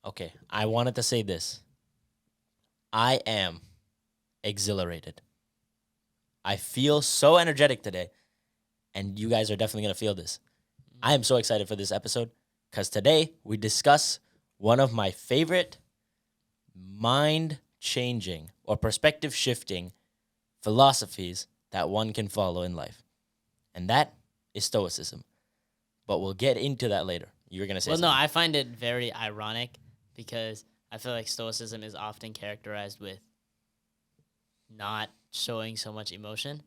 Okay, I wanted to say this. I am exhilarated. I feel so energetic today, and you guys are definitely going to feel this. I am so excited for this episode because today we discuss one of my favorite mind-changing or perspective-shifting philosophies that one can follow in life, and that is Stoicism. But we'll get into that later. You're going to say Well, no, something. I find it very ironic because I feel like Stoicism is often characterized with not showing so much emotion,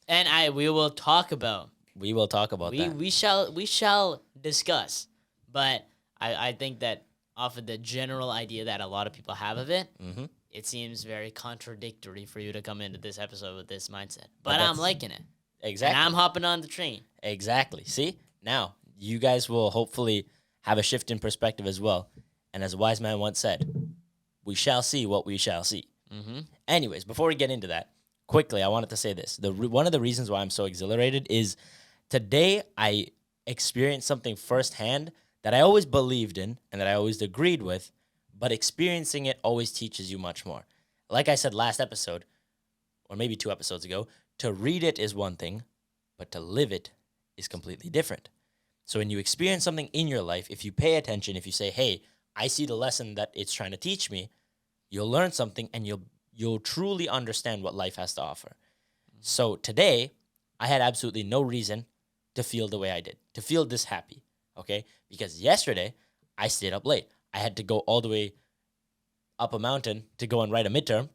and we will talk about We will talk about that. we shall discuss, but I think that off of the general idea that a lot of people have of it, Mm-hmm. it seems very contradictory for you to come into this episode with this mindset. But But I'm that's- liking it, Exactly. and I'm hopping on the train. Exactly. See? Now, you guys will hopefully have a shift in perspective as well. And as a wise man once said, we shall see what we shall see. Mm-hmm. Anyways, before we get into that, quickly, I wanted to say this. One of the reasons why I'm so exhilarated is today I experienced something firsthand that I always believed in and that I always agreed with, but experiencing it always teaches you much more. Like I said last episode, or maybe 2 episodes ago, to read it is one thing, but to live it is completely different. So when you experience something in your life, if you pay attention, if you say, hey, I see the lesson that it's trying to teach me, you'll learn something and you'll truly understand what life has to offer. So today, I had absolutely no reason to feel the way I did, to feel this happy, okay? Because yesterday, I stayed up late. I had to go all the way up a mountain to go and write a midterm.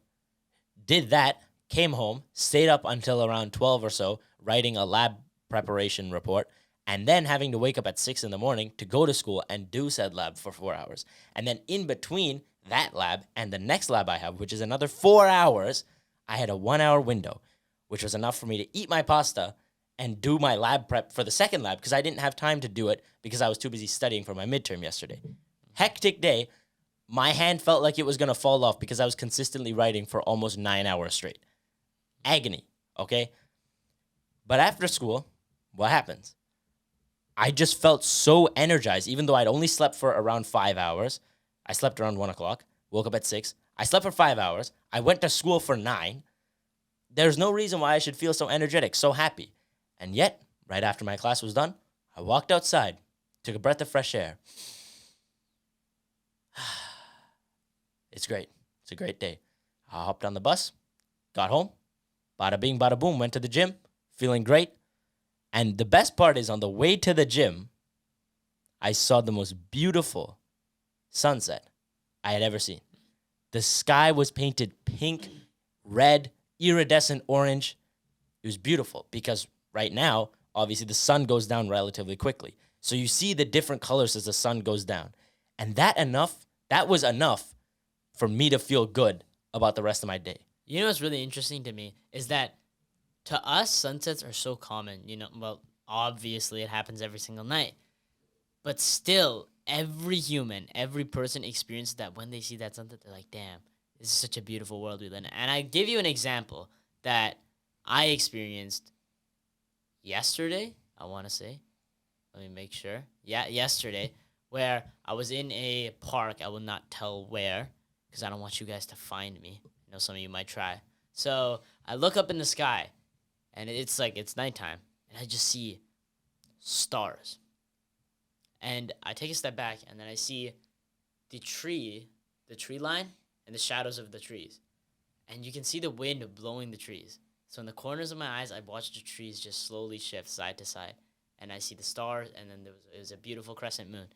Did that, came home, stayed up until around 12 or so, writing a lab preparation report, and then having to wake up at 6 in the morning to go to school and do said lab for 4 hours. And then in between that lab and the next lab I have, which is another 4 hours, I had a 1 hour window, which was enough for me to eat my pasta and do my lab prep for the second lab because I didn't have time to do it because I was too busy studying for my midterm yesterday. Hectic day. My hand felt like it was going to fall off because I was consistently writing for almost 9 hours straight. Agony, okay? But after school, what happens? I just felt so energized, even though I'd only slept for around 5 hours. I slept around 1 o'clock, woke up at 6. I slept for 5 hours. I went to school for 9. There's no reason why I should feel so energetic, so happy. And yet, right after my class was done, I walked outside, took a breath of fresh air. It's great. It's a great day. I hopped on the bus, got home, bada bing, bada boom, went to the gym, feeling great. And the best part is on the way to the gym, I saw the most beautiful sunset I had ever seen. The sky was painted pink, red, iridescent orange. It was beautiful because right now, obviously, the sun goes down relatively quickly. So you see the different colors as the sun goes down. And that was enough for me to feel good about the rest of my day. You know what's really interesting to me is that to us, sunsets are so common. You know, well, obviously it happens every single night. But still, every human, every person experiences that when they see that sunset, they're like, damn, this is such a beautiful world we live in. And I give you an example that I experienced yesterday, I want to say. Let me make sure. Yeah, yesterday, where I was in a park. I will not tell where because I don't want you guys to find me. I know some of you might try. So I look up in the sky, and it's nighttime, and I just see stars. And I take a step back, and then I see the tree line, and the shadows of the trees. And you can see the wind blowing the trees. So in the corners of my eyes, I watch the trees just slowly shift side to side. And I see the stars, and then it was a beautiful crescent moon.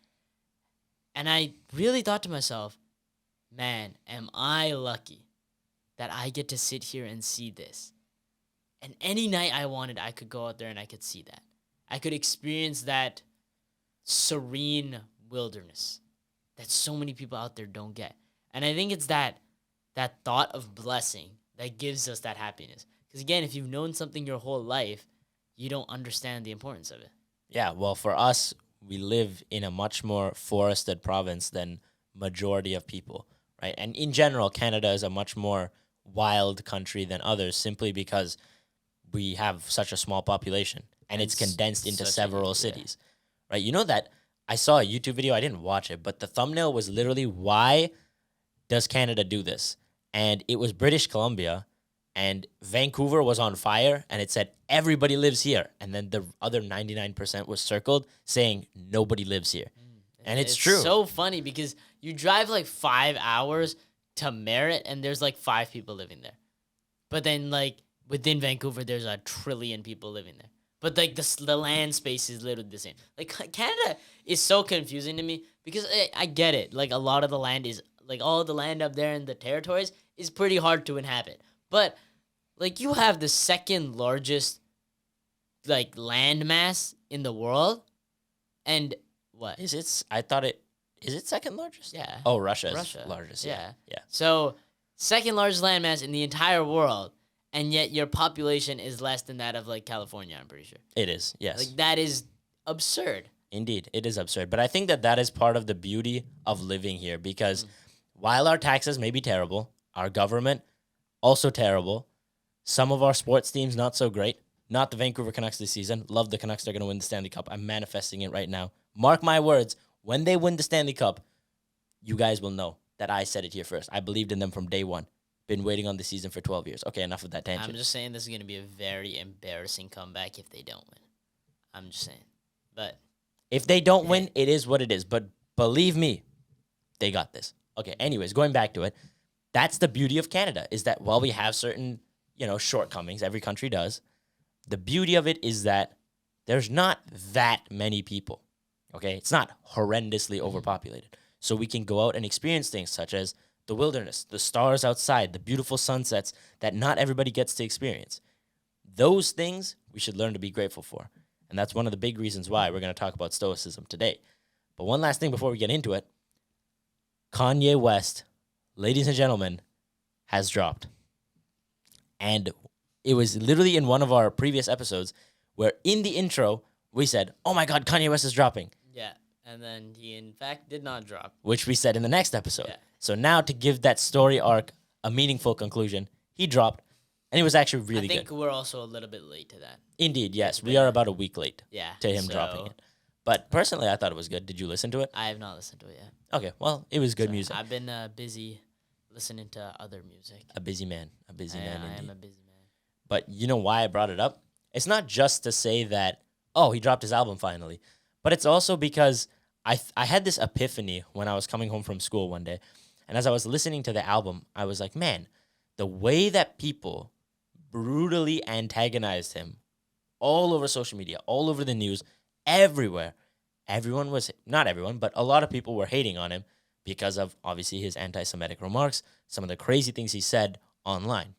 And I really thought to myself, man, am I lucky that I get to sit here and see this. And any night I wanted, I could go out there and I could see that. I could experience that serene wilderness that so many people out there don't get. And I think it's that thought of blessing that gives us that happiness. Because again, if you've known something your whole life, you don't understand the importance of it. Yeah, well, for us, we live in a much more forested province than majority of people, right? And in general, Canada is a much more wild country than others simply because we have such a small population and it's condensed into several cities, right? You know that I saw a YouTube video. I didn't watch it, but the thumbnail was literally, why does Canada do this? And it was British Columbia, and Vancouver was on fire, and it said everybody lives here, and then the other 99% was circled saying nobody lives here. And it's true. So funny because you drive like 5 hours to Merritt, and there's like 5 people living there. But then like within Vancouver, there's a trillion people living there. But like the land space is literally the same. Like Canada is so confusing to me because I get it. Like a lot of the land is like all the land up there in the territories is pretty hard to inhabit. But like you have the second largest like land mass in the world, and what? Is it? I thought it. Is it second largest? Yeah. Oh, Russia is largest. Yeah. Yeah. So second largest landmass in the entire world, and yet your population is less than that of like California. I'm pretty sure. It is. Yes. Like that is absurd. Indeed, it is absurd. But I think that is part of the beauty of living here, because while our taxes may be terrible, our government also terrible. Some of our sports teams not so great. Not the Vancouver Canucks this season. Love the Canucks. They're going to win the Stanley Cup. I'm manifesting it right now. Mark my words. When they win the Stanley Cup, you guys will know that I said it here first. I believed in them from day one. Been waiting on the season for 12 years. Okay, enough of that tangent. I'm just saying this is going to be a very embarrassing comeback if they don't win. I'm just saying. But if they don't win, it is what it is. But believe me, they got this. Okay, anyways, going back to it, that's the beauty of Canada, is that while we have certain, shortcomings, every country does, the beauty of it is that there's not that many people. Okay, it's not horrendously overpopulated. So we can go out and experience things such as the wilderness, the stars outside, the beautiful sunsets that not everybody gets to experience. Those things we should learn to be grateful for. And that's one of the big reasons why we're going to talk about Stoicism today. But one last thing before we get into it. Kanye West, ladies and gentlemen, has dropped. And it was literally in one of our previous episodes where in the intro, we said, oh my God, Kanye West is dropping. yeah, and then he in fact did not drop. Which we said in the next episode. Yeah. So now to give that story arc a meaningful conclusion, he dropped, and it was actually really I think good. we're also a little bit late to that. Indeed, yes. We are about a week late Yeah. to him dropping it. But personally, I thought it was good. Did you listen to it? I have not listened to it yet. Okay, well, it was good So, music. I've been busy listening to other music. A busy man. A busy man I am indeed. a busy man. But you know why I brought it up? It's not just to say that, oh, he dropped his album finally. But it's also because I had this epiphany when I was coming home from school one day. And as I was listening to the album, I was like, man, the way that people brutally antagonized him all over social media, all over the news, everywhere. Everyone was, not everyone, but a lot of people were hating on him because of, obviously, his anti-Semitic remarks, some of the crazy things he said online.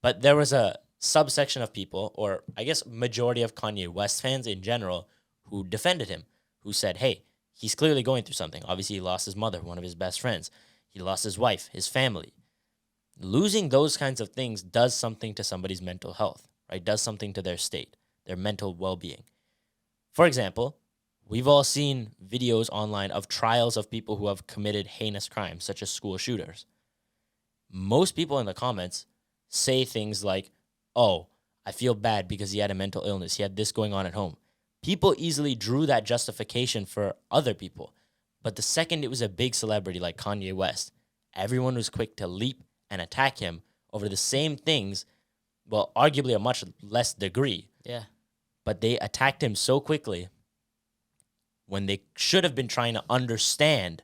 But there was a subsection of people, or I guess majority of Kanye West fans in general, who defended him, who said, hey, he's clearly going through something. Obviously, he lost his mother, one of his best friends. He lost his wife, his family. Losing those kinds of things does something to somebody's mental health, right? Does something to their state, their mental well-being. For example, we've all seen videos online of trials of people who have committed heinous crimes, such as school shooters. Most people in the comments say things like, oh, I feel bad because he had a mental illness. He had this going on at home. People easily drew that justification for other people. But the second it was a big celebrity like Kanye West, everyone was quick to leap and attack him over the same things, well, arguably a much less degree. Yeah. But they attacked him so quickly when they should have been trying to understand,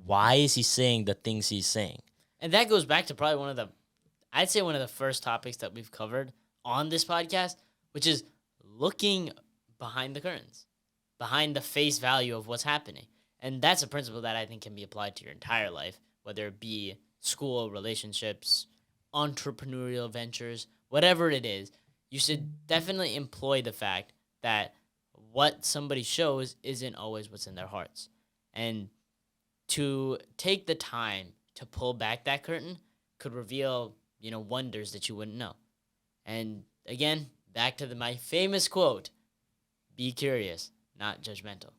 why is he saying the things he's saying? And that goes back to probably one of the first topics that we've covered on this podcast, which is looking behind the curtains, behind the face value of what's happening. And that's a principle that I think can be applied to your entire life, whether it be school, relationships, entrepreneurial ventures, whatever it is. You should definitely employ the fact that what somebody shows isn't always what's in their hearts. And to take the time to pull back that curtain could reveal, wonders that you wouldn't know. And again, back to my famous quote, be curious, not judgmental.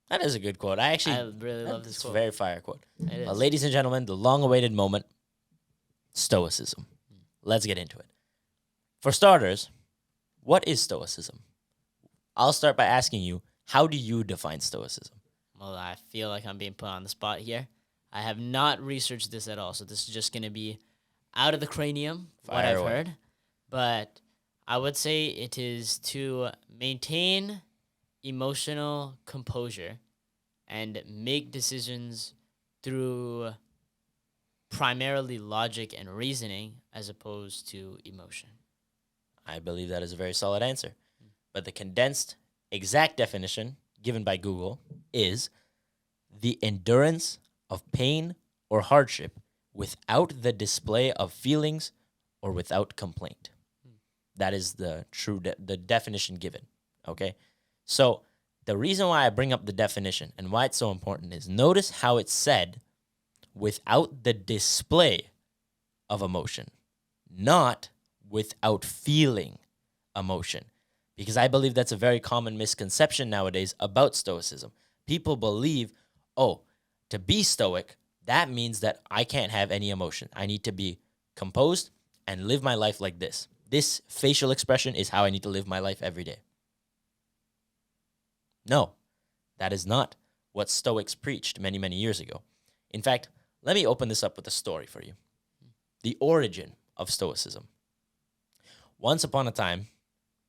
That is a good quote. I really love this quote. It's a very fire quote. It is. Ladies and gentlemen, the long-awaited moment, Stoicism. Let's get into it. For starters, what is Stoicism? I'll start by asking you, How do you define Stoicism? Well, I feel like I'm being put on the spot here. I have not researched this at all, so this is just going to be out of the cranium, what Fire I've away. heard. But I would say it is to maintain emotional composure and make decisions through primarily logic and reasoning as opposed to emotion. I believe that is a very solid answer. But the condensed, exact definition given by Google is the endurance of pain or hardship without the display of feelings or without complaint. That is the true the definition given. Okay, so the reason why I bring up the definition and why it's so important is notice how it's said without the display of emotion, not without feeling emotion. Because I believe that's a very common misconception nowadays about Stoicism. People believe, oh, to be Stoic, that means that I can't have any emotion. I need to be composed and live my life like this. This facial expression is how I need to live my life every day. No, that is not what Stoics preached many, many years ago. In fact, let me open this up with a story for you. The origin of Stoicism. Once upon a time,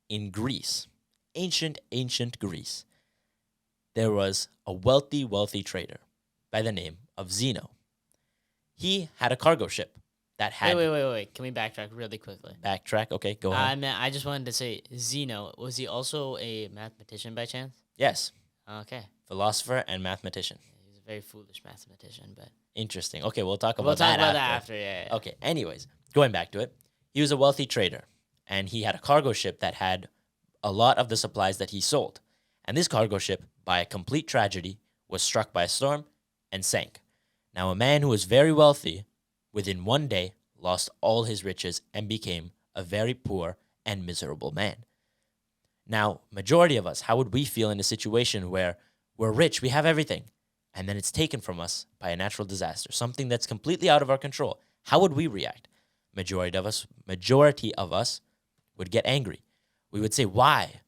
in Greece, ancient Greece, there was a wealthy trader by the name of Zeno. He had a cargo ship that had... Wait. Can we backtrack really quickly? Backtrack, okay, go ahead. I just wanted to say, Zeno, was he also a mathematician by chance? Yes, Okay. philosopher and mathematician. He's a very foolish mathematician, but... Interesting. Okay, we'll talk about We'll talk that about after. that after, yeah. Okay, anyways, going back to it, he was a wealthy trader, and he had a cargo ship that had a lot of the supplies that he sold. And this cargo ship, by a complete tragedy, was struck by a storm and sank. Now, a man who was very wealthy, within one day, lost all his riches and became a very poor and miserable man. Now, majority of us, how would we feel in a situation where we're rich, we have everything, and then it's taken from us by a natural disaster, something that's completely out of our control? How would we react? Majority of us would get angry. We would say, why?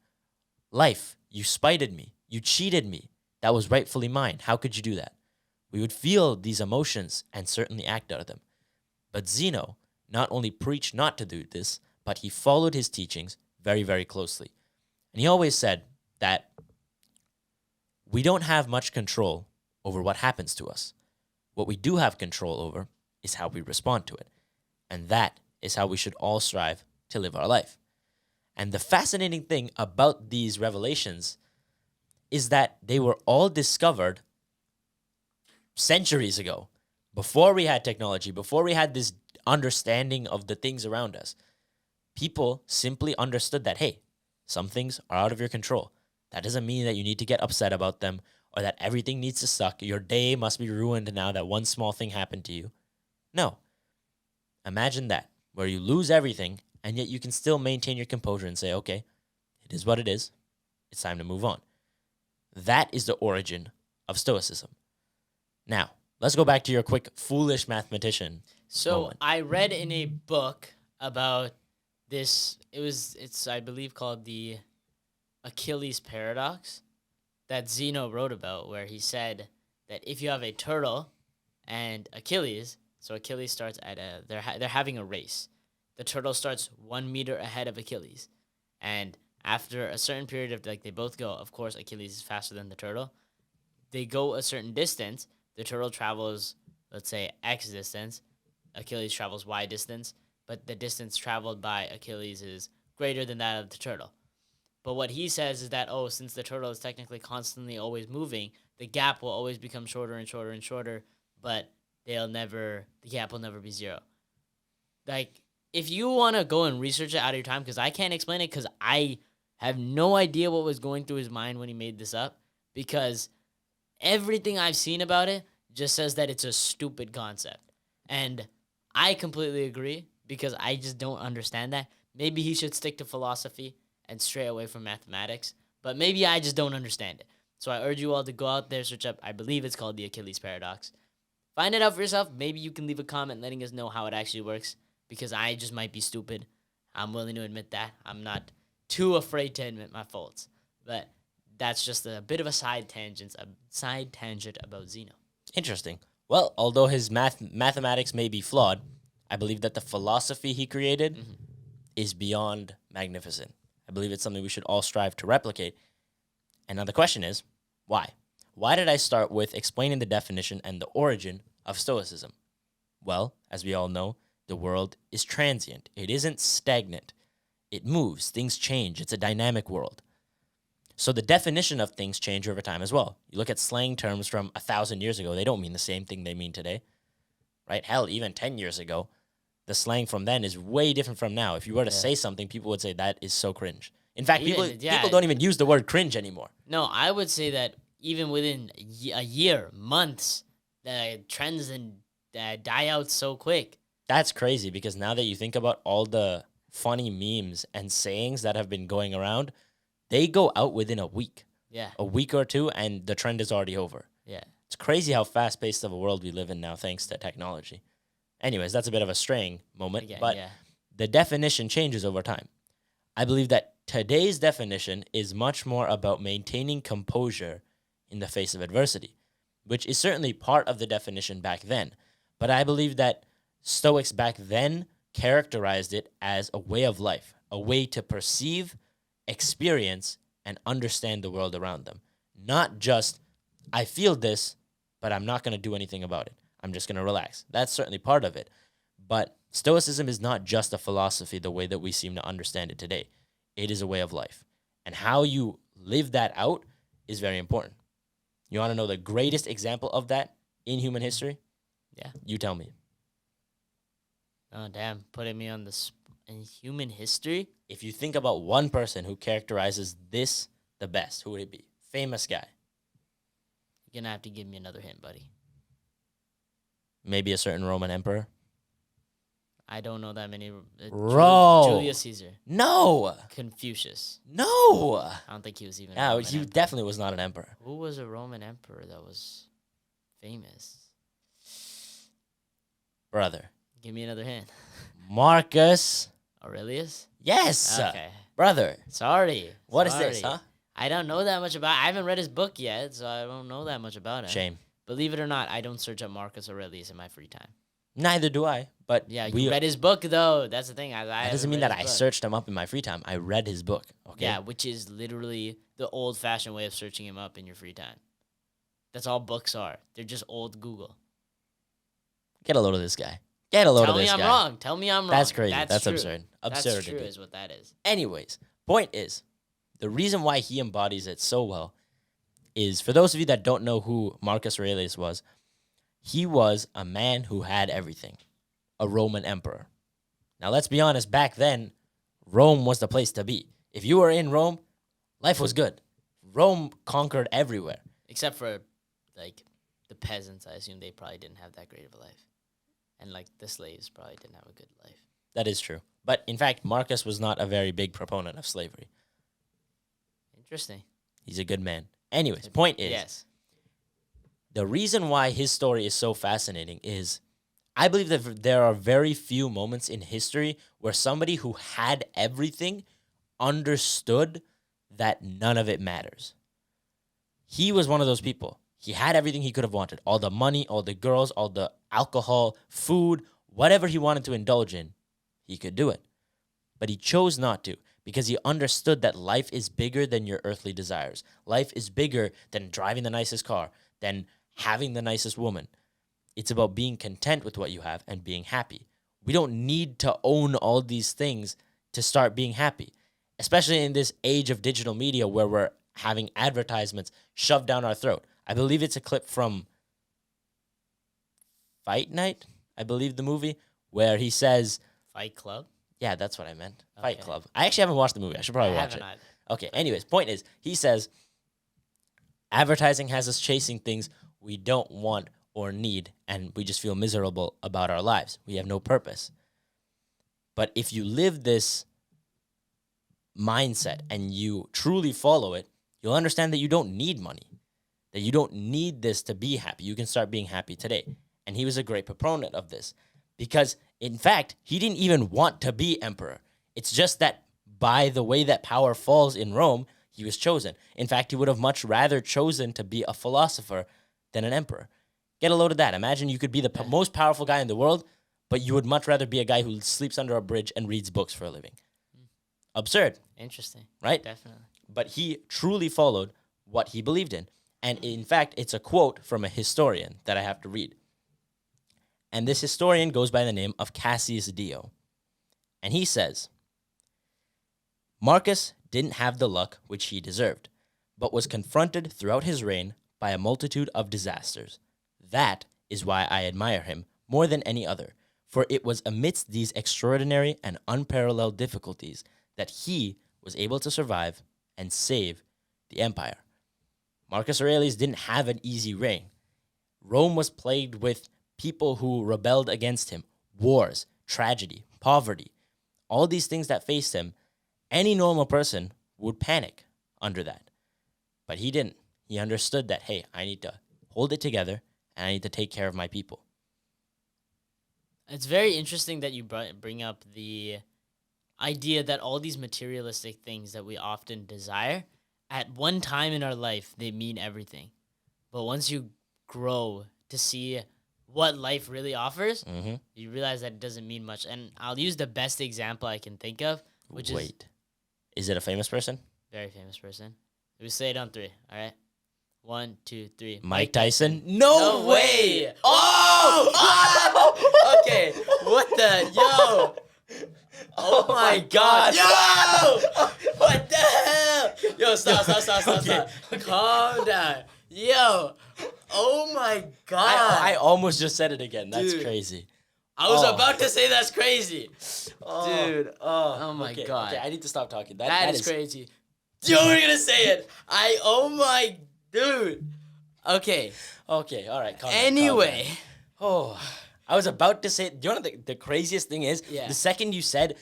Life, you spited me. You cheated me. That was rightfully mine. How could you do that? We would feel these emotions and certainly act out of them. But Zeno not only preached not to do this, but he followed his teachings very, very closely. And he always said that we don't have much control over what happens to us. What we do have control over is how we respond to it. And that is how we should all strive to live our life. And the fascinating thing about these revelations is that they were all discovered centuries ago, before we had technology, before we had this understanding of the things around us. People simply understood that, hey, some things are out of your control. That doesn't mean that you need to get upset about them or that everything needs to suck. Your day must be ruined now that one small thing happened to you. No. Imagine that, where you lose everything and yet you can still maintain your composure and say, okay, it is what it is. It's time to move on. That is the origin of Stoicism. Now, let's go back to your quick foolish mathematician moment. I read in a book about this. It's I believe called the Achilles paradox that Zeno wrote about, where he said that if you have a turtle and Achilles, so Achilles starts at they're having a race. The turtle starts 1 meter ahead of Achilles, and after a certain period of they both go. Of course, Achilles is faster than the turtle. They go a certain distance. The turtle travels, let's say, X distance. Achilles travels Y distance, but the distance traveled by Achilles is greater than that of the turtle. But what he says is that, since the turtle is technically constantly always moving, the gap will always become shorter and shorter and shorter, but the gap will never be zero. If you want to go and research it out of your time, because I can't explain it, because I have no idea what was going through his mind when he made this up, because everything I've seen about it just says that it's a stupid concept. And I completely agree, because I just don't understand that. Maybe he should stick to philosophy and stray away from mathematics, but maybe I just don't understand it. So I urge you all to go out there, search up, I believe it's called the Achilles paradox. Find it out for yourself. Maybe you can leave a comment letting us know how it actually works, because I just might be stupid. I'm willing to admit that. I'm not too afraid to admit my faults. But that's just a bit of a side tangent about Zeno. Interesting. Well, although his mathematics may be flawed, I believe that the philosophy he created is beyond magnificent. I believe it's something we should all strive to replicate. And now the question is, why? Why did I start with explaining the definition and the origin of Stoicism? Well, as we all know, the world is transient. It isn't stagnant. It moves. Things change. It's a dynamic world. So the definition of things change over time as well. You look at slang terms from 1,000 years ago, they don't mean the same thing they mean today, right? Hell, even 10 years ago, the slang from then is way different from now. If you were to say something, people would say that is so cringe. In fact, people don't even use the word cringe anymore. No, I would say that even within a year, months, the trends and die out so quick. That's crazy because now that you think about all the funny memes and sayings that have been going around, they go out within a week. Yeah. A week or two, and the trend is already over. Yeah. It's crazy how fast-paced of a world we live in now thanks to technology. Anyways, that's a bit of a straying moment, but the definition changes over time. I believe that today's definition is much more about maintaining composure in the face of adversity, which is certainly part of the definition back then. But I believe that Stoics back then characterized it as a way of life, a way to perceive, experience, and understand the world around them. Not just, I feel this, but I'm not going to do anything about it. I'm just going to relax. That's certainly part of it. But Stoicism is not just a philosophy the way that we seem to understand it today. It is a way of life. And how you live that out is very important. You want to know the greatest example of that in human history? Yeah. You tell me. Oh, damn. Putting me on in human history? If you think about one person who characterizes this the best, who would it be? Famous guy. You're going to have to give me another hint, buddy. Maybe a certain Roman emperor? I don't know that many. Julius Caesar. No. Confucius. No. I don't think he was even. No, he definitely was not an emperor. Who was a Roman emperor that was famous? Brother. Give me another hint. Marcus Aurelius? Yes. Okay. Brother. Sorry. What is this, huh? I don't know that much about I haven't read his book yet, so I don't know that much about him. Shame. Believe it or not, I don't search up Marcus Aurelius in my free time. Neither do I. But yeah, you read his book, though. That's the thing. That doesn't mean that I searched him up in my free time. I read his book. Okay. Yeah, which is literally the old-fashioned way of searching him up in your free time. That's all books are. They're just old Google. Get a load of this guy. Get a load of this guy. Tell me I'm wrong. Tell me I'm wrong. That's crazy. That's absurd. Absurd. That's true is what that is. Anyways, point is, the reason why he embodies it so well is, for those of you that don't know who Marcus Aurelius was, he was a man who had everything. A Roman emperor. Now, let's be honest, back then, Rome was the place to be. If you were in Rome, life was good. Rome conquered everywhere. Except for, like, the peasants. I assume they probably didn't have that great of a life. And, like, the slaves probably didn't have a good life. That is true. But, in fact, Marcus was not a very big proponent of slavery. Interesting. He's a good man. Anyways, point is, yes, the reason why his story is so fascinating is I believe that there are very few moments in history where somebody who had everything understood that none of it matters. He was one of those people. He had everything he could have wanted. All the money, all the girls, all the alcohol, food, whatever he wanted to indulge in, he could do it. But he chose not to because he understood that life is bigger than your earthly desires. Life is bigger than driving the nicest car, than having the nicest woman. It's about being content with what you have and being happy. We don't need to own all these things to start being happy, especially in this age of digital media where we're having advertisements shoved down our throat. I believe it's a clip from Fight Night, I believe the movie, where he says... Fight Club? Yeah, that's what I meant. Fight Club. I actually haven't watched the movie. I should probably watch it. Either. Okay, anyways, point is, he says, advertising has us chasing things we don't want or need, and we just feel miserable about our lives. We have no purpose. But if you live this mindset and you truly follow it, you'll understand that you don't need money, that you don't need this to be happy. You can start being happy today. And he was a great proponent of this because, in fact, he didn't even want to be emperor. It's just that by the way that power falls in Rome, he was chosen. In fact, he would have much rather chosen to be a philosopher than an emperor. Get a load of that. Imagine you could be the most powerful guy in the world, but you would much rather be a guy who sleeps under a bridge and reads books for a living. Absurd. Interesting. Right? Definitely. But he truly followed what he believed in. And in fact, it's a quote from a historian that I have to read. And this historian goes by the name of Cassius Dio. And he says, Marcus didn't have the luck which he deserved, but was confronted throughout his reign by a multitude of disasters. That is why I admire him more than any other, for it was amidst these extraordinary and unparalleled difficulties that he was able to survive and save the empire. Marcus Aurelius didn't have an easy reign. Rome was plagued with people who rebelled against him, wars, tragedy, poverty, all these things that faced him. Any normal person would panic under that. But he didn't. He understood that, hey, I need to hold it together and I need to take care of my people. It's very interesting that you bring up the idea that all these materialistic things that we often desire, at one time in our life, they mean everything. But once you grow to see what life really offers, you realize that it doesn't mean much. And I'll use the best example I can think of, which is it a famous person? Very famous person. We say it on 3, all right? 1, 2, 3. Mike Tyson? No way! Oh! Okay, what the? Yo! Oh my god! Yo! What the hell? Yo, stop. Calm down. Yo! Oh my god! I almost just said it again. That's Dude. crazy. I was about to say that's crazy. Dude. Oh my god. Okay, I need to stop talking. That is crazy. You were gonna say it. Oh my dude. Okay. Okay, all right. Calm down, Anyway. calm down. I was about to say, do you know what the craziest thing is? Yeah. The second you said,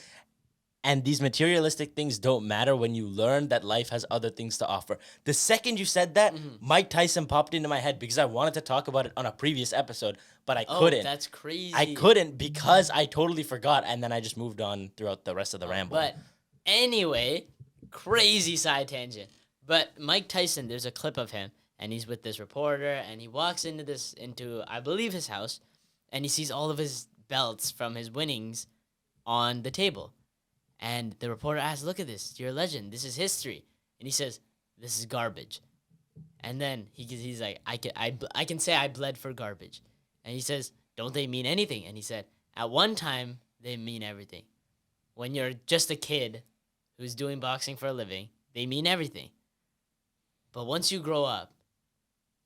and these materialistic things don't matter when you learn that life has other things to offer. The second you said that, Mike Tyson popped into my head because I wanted to talk about it on a previous episode, but I couldn't. That's crazy. I couldn't because I totally forgot, and then I just moved on throughout the rest of the ramble. But anyway, crazy side tangent. But Mike Tyson, there's a clip of him, and he's with this reporter, and he walks into I believe his house, and he sees all of his belts from his winnings on the table. And the reporter asks, "Look at this, you're a legend. This is history." And he says, "This is garbage." And then he's like, I can say I bled for garbage." And he says, "Don't they mean anything?" And he said, "At one time, they mean everything. When you're just a kid who's doing boxing for a living, they mean everything. But once you grow up,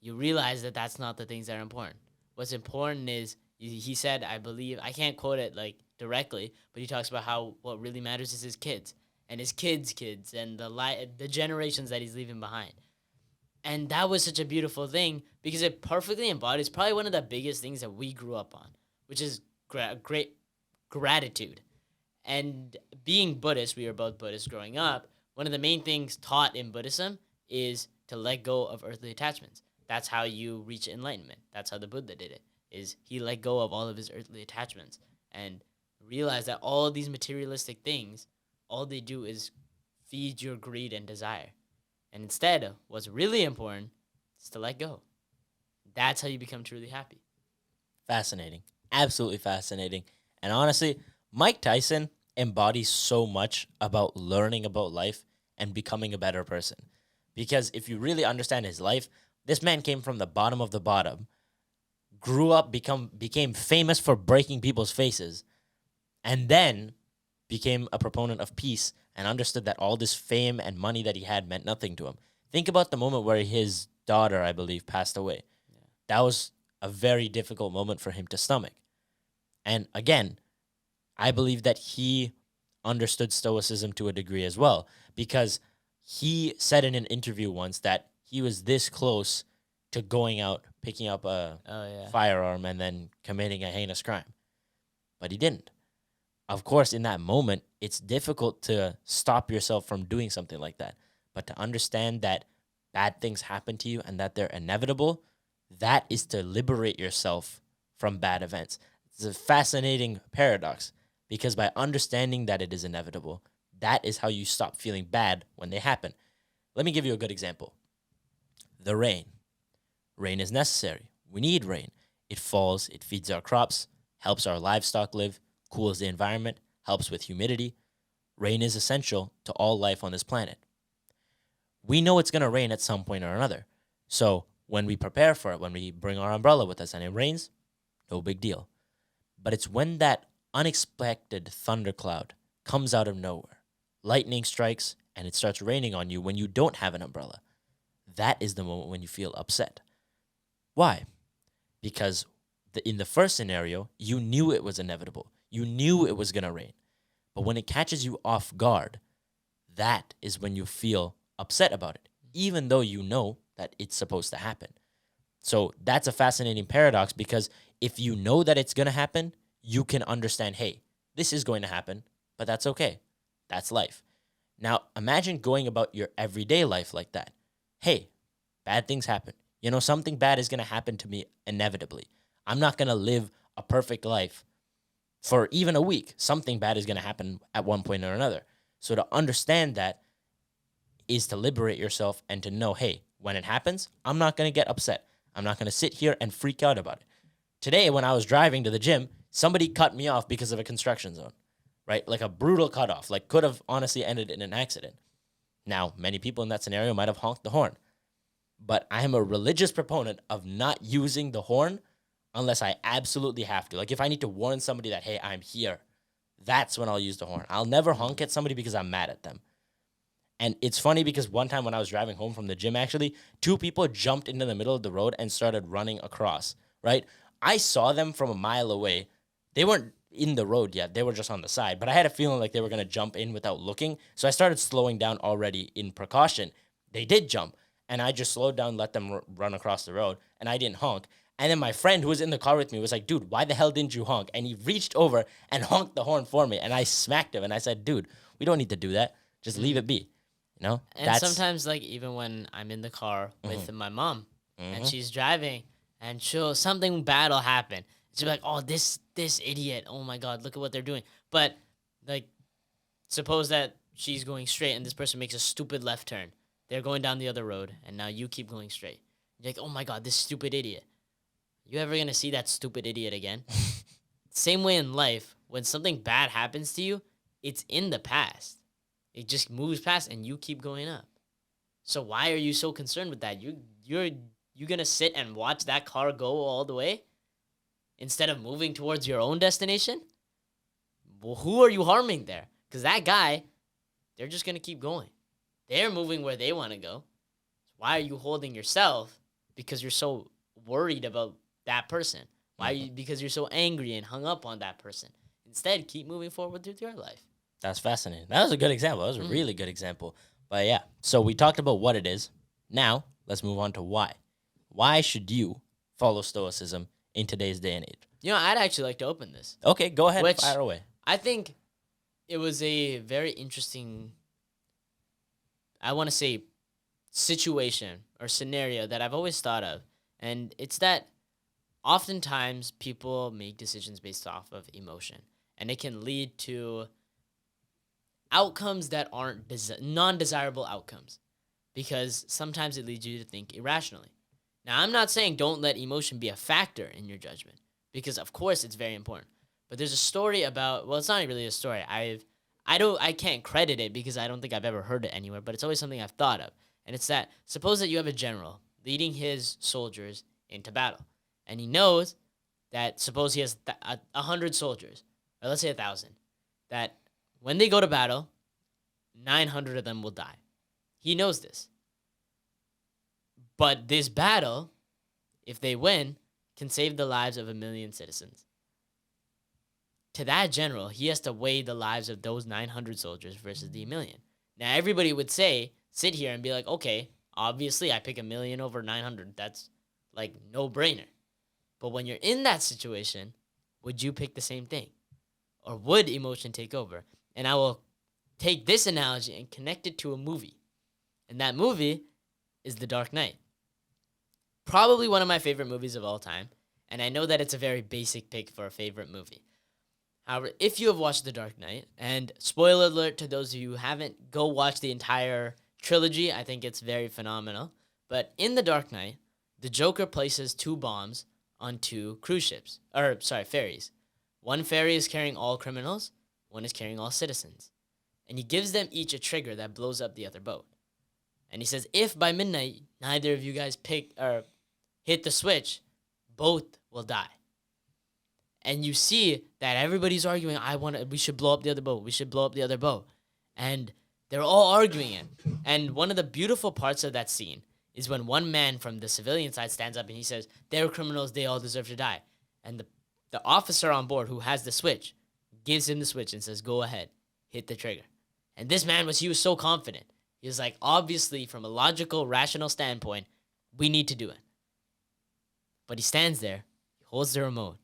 you realize that that's not the things that are important. What's important is," he said, I believe, I can't quote it like directly, but he talks about how what really matters is his kids and his kids' kids and the generations that he's leaving behind. And that was such a beautiful thing because it perfectly embodies probably one of the biggest things that we grew up on, which is great gratitude. And being Buddhist, we were both Buddhists growing up, one of the main things taught in Buddhism is to let go of earthly attachments. That's how you reach enlightenment. That's how the Buddha did it, is he let go of all of his earthly attachments and realized that all these materialistic things, all they do is feed your greed and desire. And instead, what's really important is to let go. That's how you become truly happy. Fascinating. Absolutely fascinating. And honestly, Mike Tyson embodies so much about learning about life and becoming a better person. Because if you really understand his life, this man came from the bottom of the bottom, grew up, became famous for breaking people's faces, and then became a proponent of peace and understood that all this fame and money that he had meant nothing to him. Think about the moment where his daughter, I believe, passed away. Yeah. That was a very difficult moment for him to stomach. And again, I believe that he understood Stoicism to a degree as well, because he said in an interview once that he was this close to going out, picking up a firearm, and then committing a heinous crime. But he didn't. Of course, in that moment, it's difficult to stop yourself from doing something like that. But to understand that bad things happen to you and that they're inevitable, that is to liberate yourself from bad events. It's a fascinating paradox, because by understanding that it is inevitable, that is how you stop feeling bad when they happen. Let me give you a good example. The rain. Rain is necessary. We need rain. It falls, it feeds our crops, helps our livestock live, cools the environment, helps with humidity. Rain is essential to all life on this planet. We know it's going to rain at some point or another. So when we prepare for it, when we bring our umbrella with us and it rains, no big deal. But it's when that unexpected thundercloud comes out of nowhere, lightning strikes, and it starts raining on you when you don't have an umbrella. That is the moment when you feel upset. Why? Because in the first scenario, you knew it was inevitable. You knew it was going to rain. But when it catches you off guard, that is when you feel upset about it, even though you know that it's supposed to happen. So that's a fascinating paradox, because if you know that it's going to happen, you can understand, hey, this is going to happen, but that's okay. That's life. Now, imagine going about your everyday life like that. Hey, bad things happen. You know, something bad is going to happen to me inevitably. I'm not going to live a perfect life for even a week. Something bad is going to happen at one point or another. So to understand that is to liberate yourself and to know, hey, when it happens, I'm not going to get upset. I'm not going to sit here and freak out about it. Today, when I was driving to the gym, somebody cut me off because of a construction zone, right? Like a brutal cutoff, like could have honestly ended in an accident. Now, many people in that scenario might have honked the horn, but I am a religious proponent of not using the horn unless I absolutely have to. Like if I need to warn somebody that, hey, I'm here, that's when I'll use the horn. I'll never honk at somebody because I'm mad at them. And it's funny because one time when I was driving home from the gym, actually, two people jumped into the middle of the road and started running across, right? I saw them from a mile away. They weren't in the road yet. They were just on the side. But I had a feeling like they were going to jump in without looking. So I started slowing down already in precaution. They did jump. And I just slowed down, let them run across the road. And I didn't honk. And then my friend who was in the car with me was like, dude, why the hell didn't you honk? And he reached over and honked the horn for me. And I smacked him. And I said, dude, we don't need to do that. Just leave it be. You know? And sometimes, like, even when I'm in the car with my mom and she's driving and something bad will happen. She'll be like, oh, this idiot. Oh, my God, look at what they're doing. But, like, suppose that she's going straight and this person makes a stupid left turn. They're going down the other road, and now you keep going straight. You're like, oh, my God, this stupid idiot. You ever going to see that stupid idiot again? Same way in life, when something bad happens to you, it's in the past. It just moves past, and you keep going up. So why are you so concerned with that? You're gonna sit and watch that car go all the way instead of moving towards your own destination? Well, who are you harming there? Because that guy, they're just gonna keep going. They're moving where they want to go. Why are you holding yourself? Because you're so worried about that person. Why? Because you're so angry and hung up on that person. Instead, keep moving forward with your life. That's fascinating. That was a good example. That was a really good example. But yeah, so we talked about what it is. Now, let's move on to why. Why should you follow Stoicism in today's day and age? You know, I'd actually like to open this. Okay, go ahead. Fire away. I think it was a very interesting, I want to say, situation or scenario that I've always thought of. And it's that oftentimes people make decisions based off of emotion. And it can lead to outcomes that aren't non-desirable outcomes, because sometimes it leads you to think irrationally. Now, I'm not saying don't let emotion be a factor in your judgment, because of course it's very important. But there's a story about, well, it's not really a story. I can't credit it because I don't think I've ever heard it anywhere, but it's always something I've thought of. And it's that, suppose that you have a general leading his soldiers into battle, and he knows that, suppose he has 100 soldiers, or let's say 1,000, that when they go to battle, 900 of them will die. He knows this. But this battle, if they win, can save the lives of 1 million citizens. To that general, he has to weigh the lives of those 900 soldiers versus the 1 million. Now, everybody would sit here and be like, okay, obviously I pick 1 million over 900. That's like no-brainer. But when you're in that situation, would you pick the same thing? Or would emotion take over? And I will take this analogy and connect it to a movie. And that movie is The Dark Knight. Probably one of my favorite movies of all time. And I know that it's a very basic pick for a favorite movie. However, if you have watched The Dark Knight, and spoiler alert to those of you who haven't, go watch the entire trilogy, I think it's very phenomenal. But in The Dark Knight, the Joker places 2 bombs on 2 cruise ships. Or, sorry, ferries. One ferry is carrying all criminals, one is carrying all citizens. And he gives them each a trigger that blows up the other boat. And he says, if by midnight neither of you guys pick or hit the switch, both will die. And you see that everybody's arguing, we should blow up the other boat. We should blow up the other boat. And they're all arguing it. And one of the beautiful parts of that scene is when one man from the civilian side stands up and he says, they're criminals, they all deserve to die. And the officer on board who has the switch gives him the switch and says, go ahead, hit the trigger. And this man he was so confident. He was like, obviously, from a logical, rational standpoint, we need to do it. But he stands there, he holds the remote,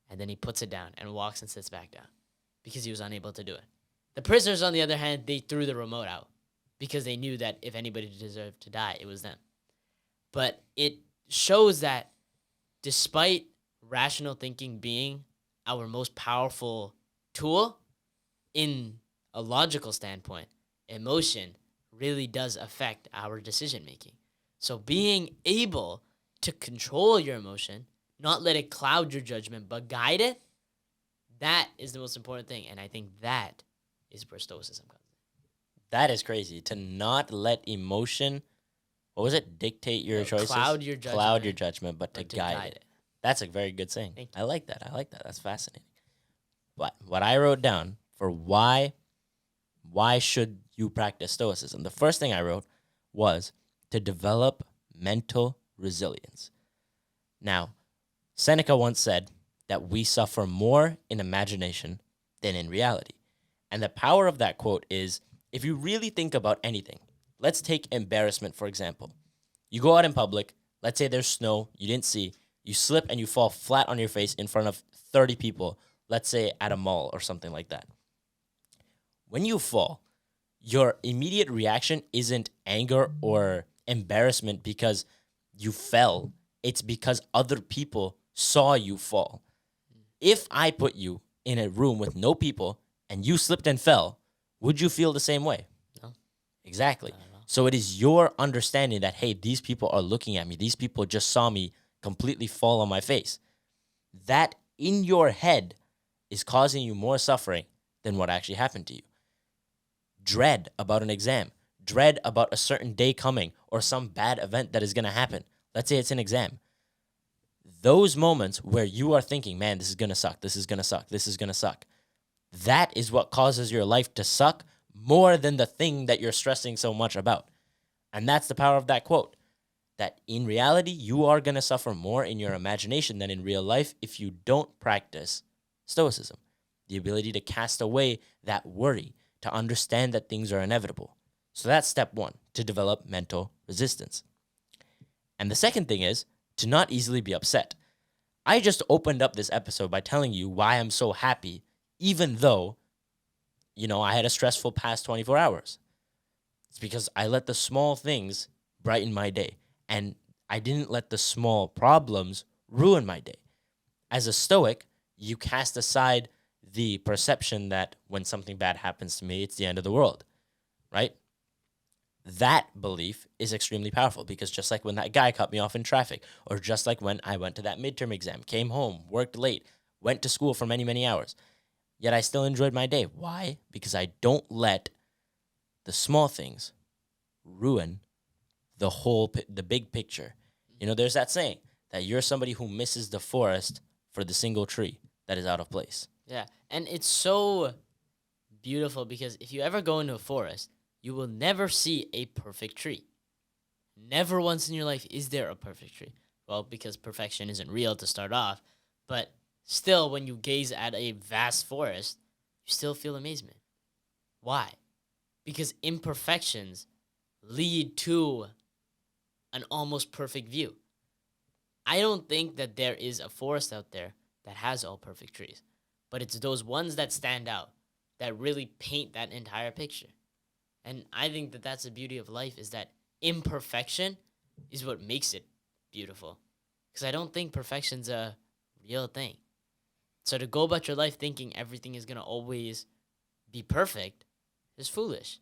and then he puts it down and walks and sits back down because he was unable to do it. The prisoners, on the other hand, they threw the remote out because they knew that if anybody deserved to die, it was them. But it shows that despite rational thinking being our most powerful tool, in a logical standpoint, emotion really does affect our decision making. So being able to control your emotion, not let it cloud your judgment, but guide it, that is the most important thing. And I think that is where Stoicism comes in. That is crazy. To not let emotion, what was it, dictate your choices? Cloud your judgment. Cloud your judgment, but to guide it. That's a very good saying. Thank you. I like that. That's fascinating. But what I wrote down for why should you practice Stoicism, the first thing I wrote was to develop mental resilience. Now, Seneca once said that we suffer more in imagination than in reality. And the power of that quote is, if you really think about anything, let's take embarrassment, for example. You go out in public, let's say there's snow, you didn't see, you slip and you fall flat on your face in front of 30 people, let's say at a mall or something like that. When you fall, your immediate reaction isn't anger or embarrassment because you fell. It's because other people saw you fall. If I put you in a room with no people and you slipped and fell, would you feel the same way? No. Exactly. So it is your understanding that, hey, these people are looking at me. These people just saw me completely fall on my face. That in your head is causing you more suffering than what actually happened to you. Dread about an exam, dread about a certain day coming or some bad event that is going to happen. Let's say it's an exam. Those moments where you are thinking, man, this is going to suck, this is going to suck, this is going to suck. That is what causes your life to suck more than the thing that you're stressing so much about. And that's the power of that quote, that in reality, you are going to suffer more in your imagination than in real life if you don't practice Stoicism, the ability to cast away that worry, to understand that things are inevitable. So that's step one, to develop mental resistance. And the second thing is to not easily be upset. I just opened up this episode by telling you why I'm so happy, even though, I had a stressful past 24 hours. It's because I let the small things brighten my day, and I didn't let the small problems ruin my day. As a Stoic, you cast aside the perception that when something bad happens to me, it's the end of the world, right? That belief is extremely powerful because just like when that guy cut me off in traffic, or just like when I went to that midterm exam, came home, worked late, went to school for many, many hours, yet I still enjoyed my day. Why? Because I don't let the small things ruin the big picture. There's that saying that you're somebody who misses the forest for the single tree that is out of place. Yeah, and it's so beautiful because if you ever go into a forest, you will never see a perfect tree. Never once in your life is there a perfect tree. Well, because perfection isn't real to start off, but still, when you gaze at a vast forest, you still feel amazement. Why? Because imperfections lead to an almost perfect view. I don't think that there is a forest out there that has all perfect trees, but it's those ones that stand out that really paint that entire picture. And I think that that's the beauty of life, is that imperfection is what makes it beautiful. Because I don't think perfection's a real thing. So to go about your life thinking everything is going to always be perfect is foolish.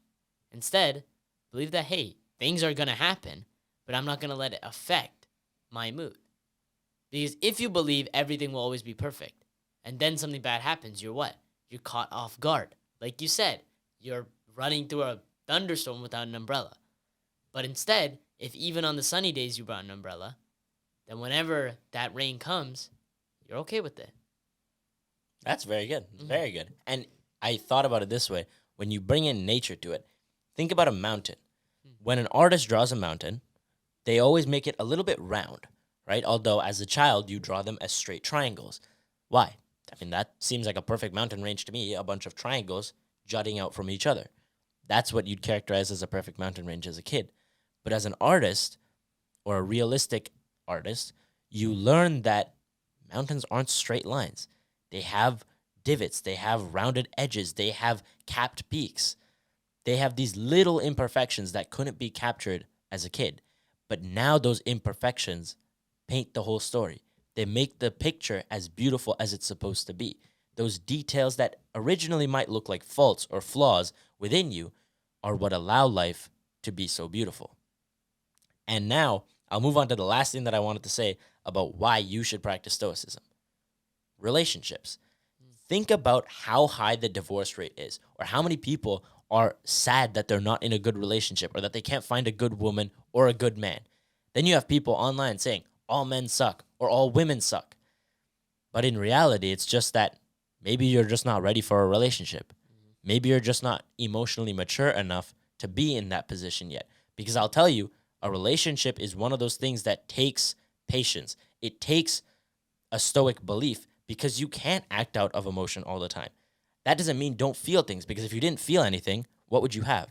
Instead, Believe that, hey, things are going to happen, but I'm not going to let it affect my mood. Because if you believe everything will always be perfect, and then something bad happens, you're what? You're caught off guard. Like you said, you're running through a thunderstorm without an umbrella. But instead, if even on the sunny days you brought an umbrella, then whenever that rain comes, you're okay with it. That's very good. Very good. And I thought about it this way. When you bring in nature to it, think about a mountain. When an artist draws a mountain, they always make it a little bit round, right? Although as a child, you draw them as straight triangles. Why? I mean, that seems like a perfect mountain range to me, a bunch of triangles jutting out from each other. That's what you'd characterize as a perfect mountain range as a kid. But as an artist or a realistic artist, you learn that mountains aren't straight lines. They have divots, they have rounded edges, they have capped peaks. They have these little imperfections that couldn't be captured as a kid. But now those imperfections paint the whole story. They make the picture as beautiful as it's supposed to be. Those details that originally might look like faults or flaws within you are what allow life to be so beautiful. And now I'll move on to the last thing that I wanted to say about why you should practice Stoicism. Relationships. Think about how high the divorce rate is, or how many people are sad that they're not in a good relationship, or that they can't find a good woman or a good man. Then you have people online saying, all men suck, or all women suck. But in reality, it's just that maybe you're just not ready for a relationship. Maybe you're just not emotionally mature enough to be in that position yet. Because I'll tell you, a relationship is one of those things that takes patience. It takes a stoic belief, because you can't act out of emotion all the time. That doesn't mean don't feel things, because if you didn't feel anything, what would you have?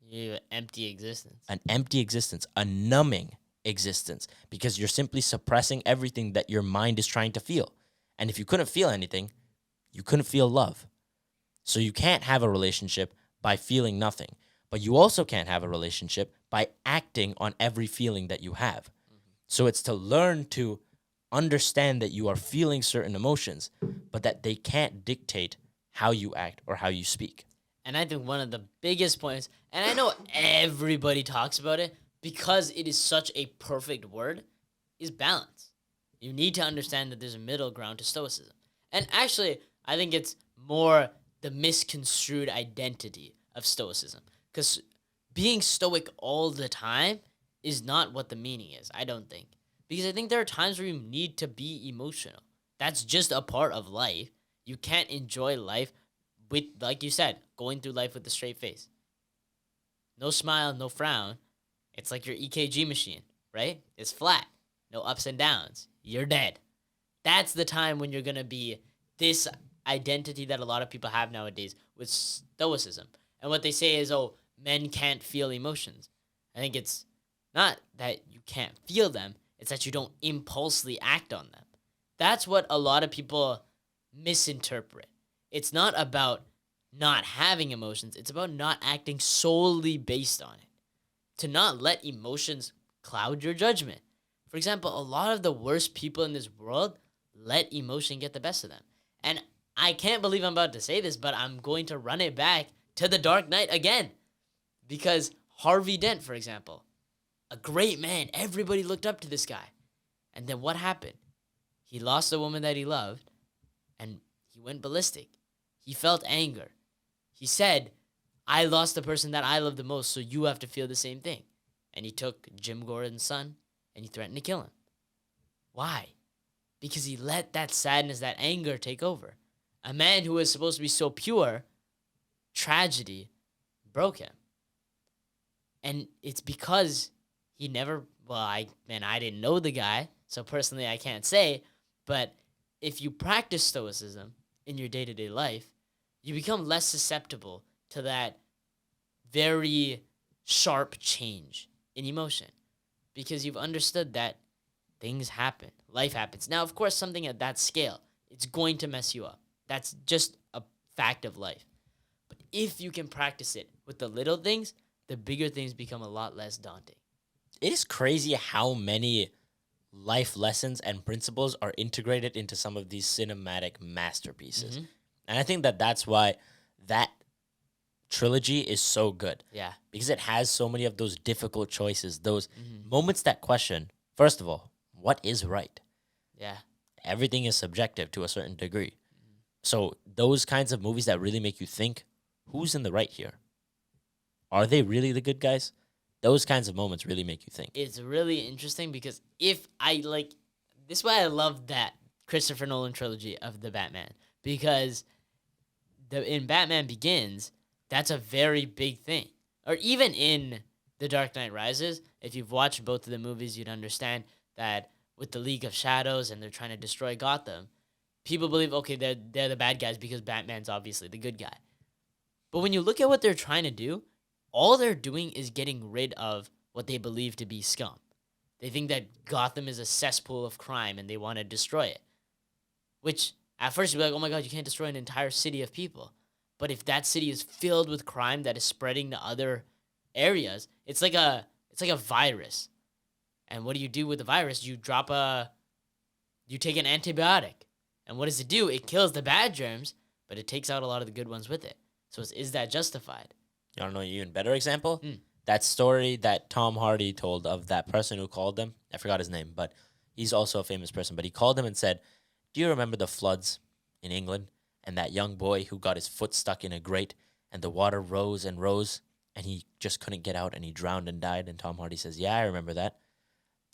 You have an empty existence. An empty existence, a numbing existence, because you're simply suppressing everything that your mind is trying to feel. And if you couldn't feel anything, you couldn't feel love. So you can't have a relationship by feeling nothing. But you also can't have a relationship by acting on every feeling that you have. So it's to learn to understand that you are feeling certain emotions, but that they can't dictate how you act or how you speak. And I think one of the biggest points, and I know everybody talks about it because it is such a perfect word, is balance. You need to understand that there's a middle ground to Stoicism. And actually, I think it's more the misconstrued identity of Stoicism. Because being Stoic all the time is not what the meaning is, I don't think. Because I think there are times where you need to be emotional. That's just a part of life. You can't enjoy life with, like you said, going through life with a straight face. No smile, no frown. It's like your EKG machine, right? It's flat. No ups and downs. You're dead. That's the time when you're going to be this identity that a lot of people have nowadays with Stoicism. And what they say is, oh, men can't feel emotions. I think it's not that you can't feel them. It's that you don't impulsively act on them. That's what a lot of people misinterpret. It's not about not having emotions. It's about not acting solely based on it. To not let emotions cloud your judgment. For example, a lot of the worst people in this world let emotion get the best of them. And I can't believe I'm about to say this, but I'm going to run it back to the Dark Knight again. Because Harvey Dent, for example, a great man. Everybody looked up to this guy. And then what happened? He lost the woman that he loved, and he went ballistic. He felt anger. He said, I lost the person that I love the most, so you have to feel the same thing. And he took Jim Gordon's son, and he threatened to kill him. Why? Because he let that sadness, that anger take over. A man who was supposed to be so pure, tragedy broke him. And it's because he never, I didn't know the guy, so personally I can't say, but if you practice Stoicism in your day-to-day life, you become less susceptible to that very sharp change in emotion because you've understood that things happen, life happens. Now, of course, something at that scale, it's going to mess you up. That's just a fact of life. But if you can practice it with the little things, the bigger things become a lot less daunting. It is crazy how many life lessons and principles are integrated into some of these cinematic masterpieces. And I think that that's why that trilogy is so good Yeah. because it has so many of those difficult choices, those Mm-hmm. moments that question, first of all, what is right? Yeah. Everything is subjective to a certain degree. So those kinds of movies that really make you think, who's in the right here? Are they really the good guys? Those kinds of moments really make you think. It's really interesting because if I like, this is why I love that Christopher Nolan trilogy of the Batman, because in Batman Begins, that's a very big thing. Or even in The Dark Knight Rises, if you've watched both of the movies, you'd understand that with the League of Shadows and they're trying to destroy Gotham, people believe, okay, they're the bad guys because Batman's obviously the good guy. But when you look at what they're trying to do, all they're doing is getting rid of what they believe to be scum. They think that Gotham is a cesspool of crime and they want to destroy it. Which at first you'd be like, oh my god, you can't destroy an entire city of people. But if that city is filled with crime that is spreading to other areas, it's like a virus. And what do you do with the virus? You take an antibiotic. And what does it do? It kills the bad germs, but it takes out a lot of the good ones with it. So is that justified? You want to know an even better example? Hmm. That story that Tom Hardy told of that person who called them. I forgot his name, but he's also a famous person. But he called him and said, do you remember the floods in England and that young boy who got his foot stuck in a grate and the water rose and rose and he just couldn't get out and he drowned and died? And Tom Hardy says, yeah, I remember that.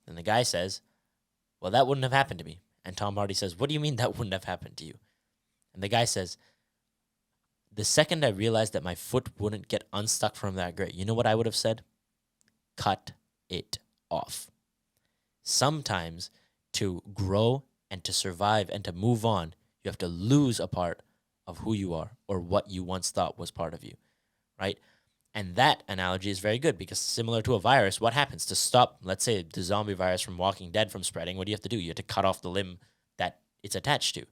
And the guy says, well, that wouldn't have happened to me. And Tom Hardy says, what do you mean that wouldn't have happened to you? And the guy says, the second I realized that my foot wouldn't get unstuck from that grate, you know what I would have said? Cut it off. Sometimes to grow and to survive and to move on, you have to lose a part of who you are or what you once thought was part of you, right? And that analogy is very good because similar to a virus, what happens to stop, let's say, the zombie virus from Walking Dead from spreading? What do you have to do? You have to cut off the limb that it's attached to.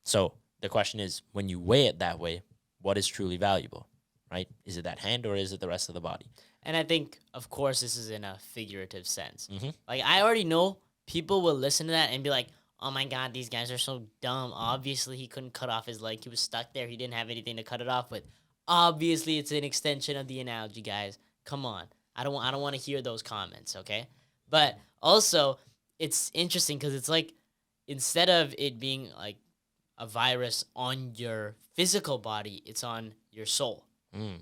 So the question is, when you weigh it that way, what is truly valuable, right? Is it that hand or is it the rest of the body? And I think, of course, this is in a figurative sense. Mm-hmm. Like, I already know people will listen to that and be like, oh my god, these guys are so dumb. Obviously, he couldn't cut off his leg. He was stuck there. He didn't have anything to cut it off with. Obviously, it's an extension of the analogy, guys. Come on. I don't want to hear those comments, okay? But also, it's interesting because it's like, instead of it being like a virus on your physical body, it's on your soul.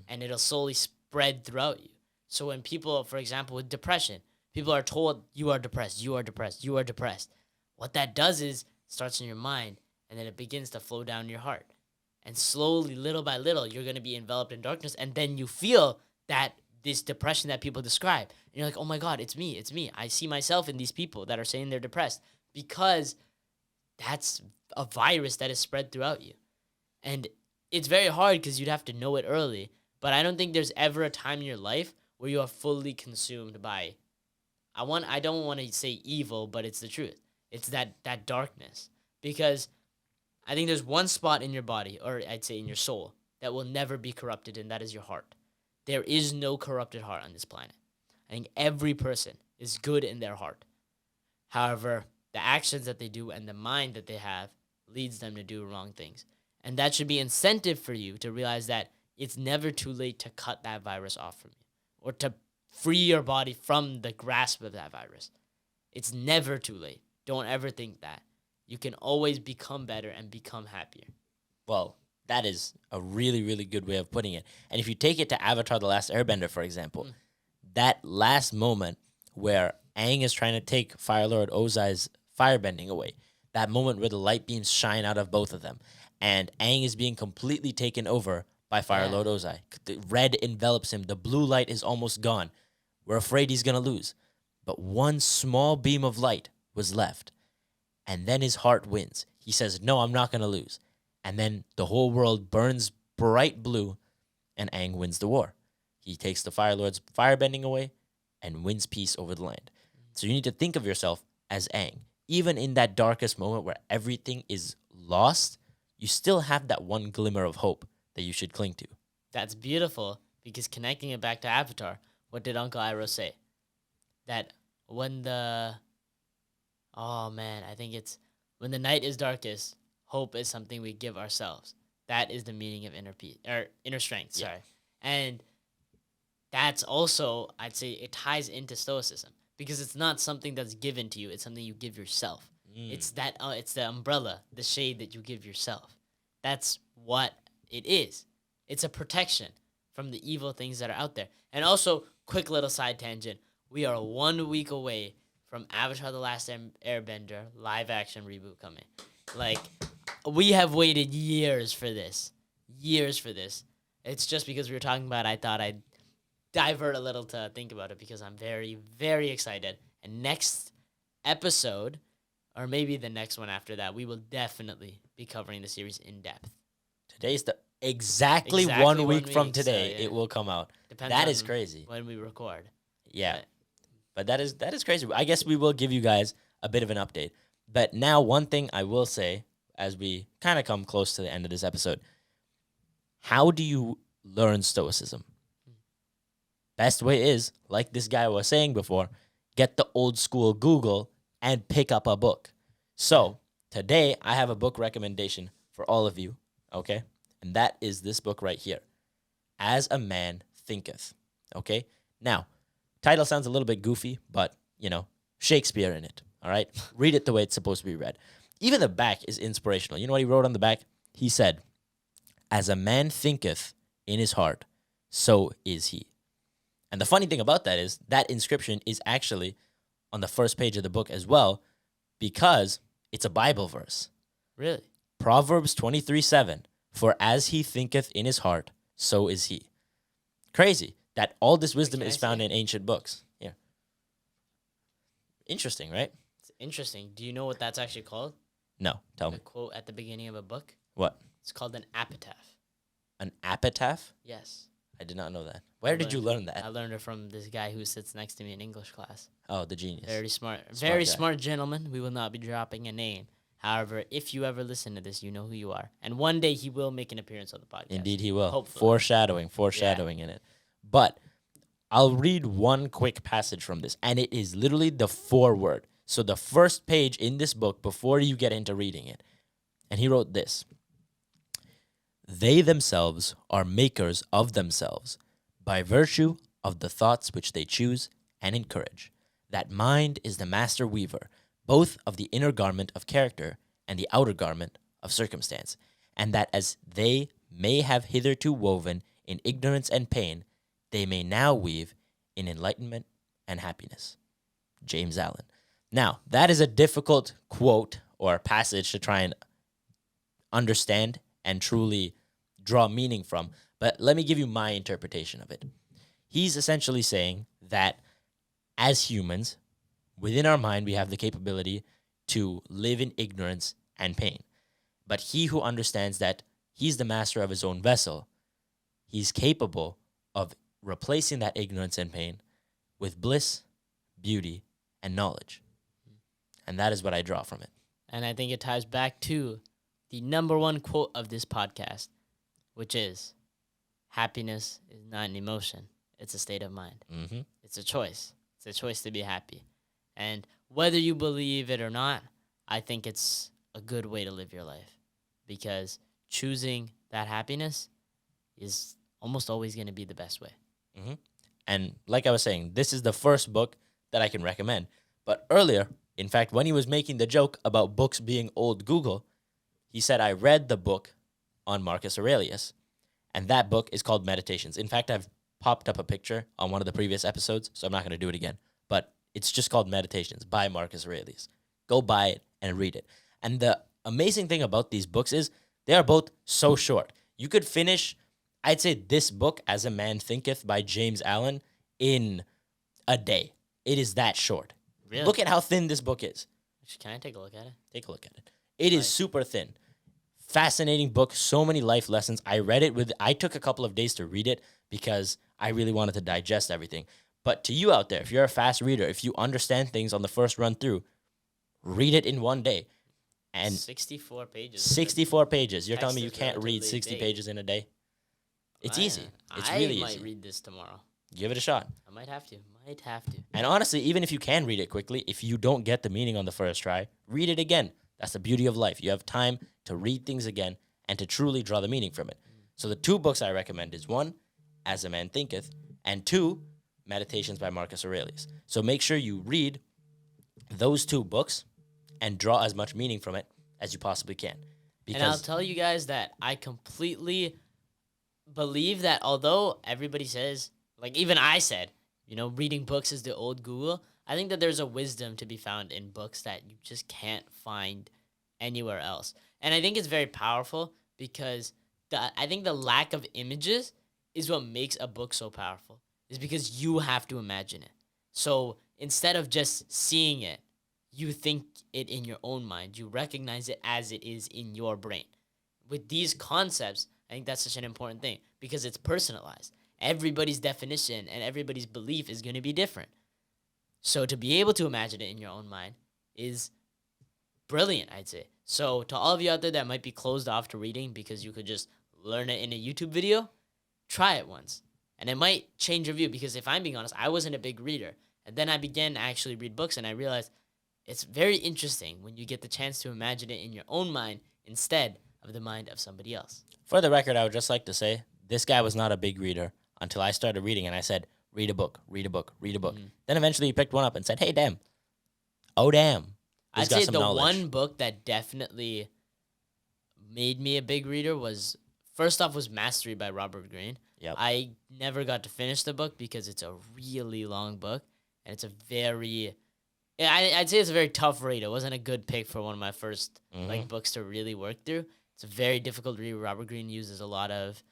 And it'll slowly spread throughout you. So when people, for example, with depression, people are told you are depressed, you are depressed, you are depressed. What that does is starts in your mind and then it begins to flow down your heart. And slowly, little by little, you're going to be enveloped in darkness. And then you feel that this depression that people describe. And you're like, oh my God, it's me. It's me. I see myself in these people that are saying they're depressed because that's a virus that is spread throughout you. And it's very hard because you'd have to know it early. But I don't think there's ever a time in your life where you are fully consumed by, I don't want to say evil, but it's the truth. It's that darkness. Because I think there's one spot in your body, or I'd say in your soul, that will never be corrupted, and that is your heart. There is no corrupted heart on this planet. I think every person is good in their heart. However, the actions that they do and the mind that they have leads them to do wrong things. And that should be incentive for you to realize that it's never too late to cut that virus off from you or to free your body from the grasp of that virus. It's never too late. Don't ever think that. You can always become better and become happier. Well, that is a really, really good way of putting it. And if you take it to Avatar The Last Airbender, for example, that last moment where Aang is trying to take Fire Lord Ozai's firebending away, that moment where the light beams shine out of both of them, and Aang is being completely taken over by Fire Lord Ozai. The red envelops him. The blue light is almost gone. We're afraid he's going to lose. But one small beam of light was left. And then his heart wins. He says, no, I'm not going to lose. And then the whole world burns bright blue, and Aang wins the war. He takes the Fire Lord's firebending away and wins peace over the land. So you need to think of yourself as Aang. Even in that darkest moment where everything is lost, you still have that one glimmer of hope that you should cling to. That's beautiful because connecting it back to Avatar, what did Uncle Iroh say? That when I think it's when the night is darkest, hope is something we give ourselves. That is the meaning of inner peace or inner strength. Yeah. Sorry, And that's also, I'd say, it ties into Stoicism because it's not something that's given to you; it's something you give yourself. It's that it's the umbrella, the shade that you give yourself. That's what it is. It's a protection from the evil things that are out there. And also, quick little side tangent: we are 1 week away from Avatar: The Last Airbender live action reboot coming. Like, we have waited years for this. Years for this. It's just because we were talking about it, I thought I'd divert a little to think about it because I'm very, very excited. And next episode, or maybe the next one after that, we will definitely be covering the series in depth. Today's the exactly 1 week from today. So, yeah. It will come out. Depends that on is crazy. When we record. Yeah. But that is crazy. I guess we will give you guys a bit of an update. But now one thing I will say as we kind of come close to the end of this episode. How do you learn Stoicism? Best way is, like this guy was saying before, get the old school Google and pick up a book. So today I have a book recommendation for all of you, okay? And that is this book right here, As a Man Thinketh, okay? Now, title sounds a little bit goofy, but, Shakespeare in it, all right? Read it the way it's supposed to be read. Even the back is inspirational. You know what he wrote on the back? He said, as a man thinketh in his heart, so is he. And the funny thing about that is that inscription is actually on the first page of the book as well because it's a Bible verse. Really? Proverbs 23:7. For as he thinketh in his heart, so is he. Crazy that all this wisdom is found in ancient books. Yeah. Interesting, right? It's interesting. Do you know what that's actually called? No, tell me. A quote at the beginning of a book? What? It's called an epitaph. An epitaph? Yes. I did not know that. Where did you learn that? I learned it from this guy who sits next to me in English class. Oh, the genius. Very smart. Very smart gentleman. We will not be dropping a name. However, if you ever listen to this, you know who you are. And one day he will make an appearance on the podcast. Indeed he will. Hopefully. Foreshadowing in it. But I'll read one quick passage from this, and it is literally the foreword. So the first page in this book before you get into reading it. And he wrote this. They themselves are makers of themselves by virtue of the thoughts which they choose and encourage. That mind is the master weaver, both of the inner garment of character and the outer garment of circumstance, and that as they may have hitherto woven in ignorance and pain, they may now weave in enlightenment and happiness. James Allen. Now, that is a difficult quote or passage to try and understand and truly draw meaning from, but let me give you my interpretation of it. He's essentially saying that as humans, within our mind, we have the capability to live in ignorance and pain. But he who understands that he's the master of his own vessel, he's capable of replacing that ignorance and pain with bliss, beauty, and knowledge. And that is what I draw from it. And I think it ties back to the number one quote of this podcast, which is, happiness is not an emotion. It's a state of mind. Mm-hmm. It's a choice. It's a choice to be happy. And whether you believe it or not, I think it's a good way to live your life. Because choosing that happiness is almost always going to be the best way. Mm-hmm. And like I was saying, this is the first book that I can recommend. But earlier, in fact, when he was making the joke about books being old Google, he said, I read the book on Marcus Aurelius, and that book is called Meditations. In fact, I've popped up a picture on one of the previous episodes, so I'm not going to do it again. But it's just called Meditations by Marcus Aurelius. Go buy it and read it. And the amazing thing about these books is they are both so short. You could finish, I'd say, this book, As a Man Thinketh by James Allen, in a day. It is that short. Really? Look at how thin this book is. Can I take a look at it? Take a look at it. It is super thin. Fascinating book. So many life lessons. I took a couple of days to read it because I really wanted to digest everything. But to you out there, if you're a fast reader, if you understand things on the first run through, read it in one day. And 64 pages. 64 pages. You're telling me you Text is can't read relatively 60 big. pages in a day? It's easy. It's really I might easy. read this tomorrow. Give it a shot. I might have to. And honestly, even if you can read it quickly, if you don't get the meaning on the first try, read it again. That's the beauty of life. You have time to read things again and to truly draw the meaning from it. So the two books I recommend is one, As a Man Thinketh, and 2, Meditations by Marcus Aurelius. So make sure you read those 2 books and draw as much meaning from it as you possibly can. And I'll Because tell you guys that I completely believe that although everybody says, like even I said, reading books is the old Google, I think that there's a wisdom to be found in books that you just can't find anywhere else. And I think it's very powerful because I think the lack of images is what makes a book so powerful, is because you have to imagine it. So instead of just seeing it, you think it in your own mind. You recognize it as it is in your brain. With these concepts, I think that's such an important thing because it's personalized. Everybody's definition and everybody's belief is going to be different. So to be able to imagine it in your own mind is brilliant, I'd say. So to all of you out there that might be closed off to reading because you could just learn it in a YouTube video, try it once. And it might change your view because if I'm being honest, I wasn't a big reader. And then I began to actually read books and I realized it's very interesting when you get the chance to imagine it in your own mind instead of the mind of somebody else. for the record, I would just like to say this guy was not a big reader until I started reading and I said, read a book, read a book, read a book. Then eventually he picked one up and said, hey, damn. Oh, damn. I'd say the one book that definitely made me a big reader was, first off, was Mastery by Robert Greene. Yep. I never got to finish the book because it's a really long book, and it's a very, I'd say it's a very tough read. It wasn't a good pick for one of my first books to really work through. It's a very difficult read. Robert Greene uses a lot of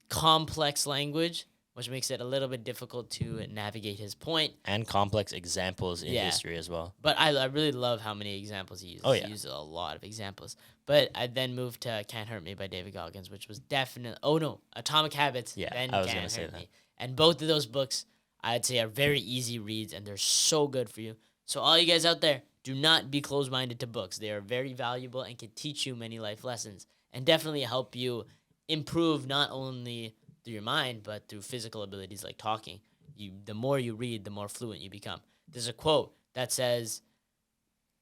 complex language, which makes it a little bit difficult to navigate his point. And complex examples in history as well. But I really love how many examples he uses. Oh, yeah. He uses a lot of examples. But I then moved to Can't Hurt Me by David Goggins, which was definitely... Oh, no. Atomic Habits, Yeah, then I was gonna Can't say Hurt that. Me. And both of those books, I'd say, are very easy reads, and they're so good for you. So all you guys out there, do not be closed-minded to books. They are very valuable and can teach you many life lessons and definitely help you improve not only through your mind, but through physical abilities like talking. The more you read, the more fluent you become. There's a quote that says,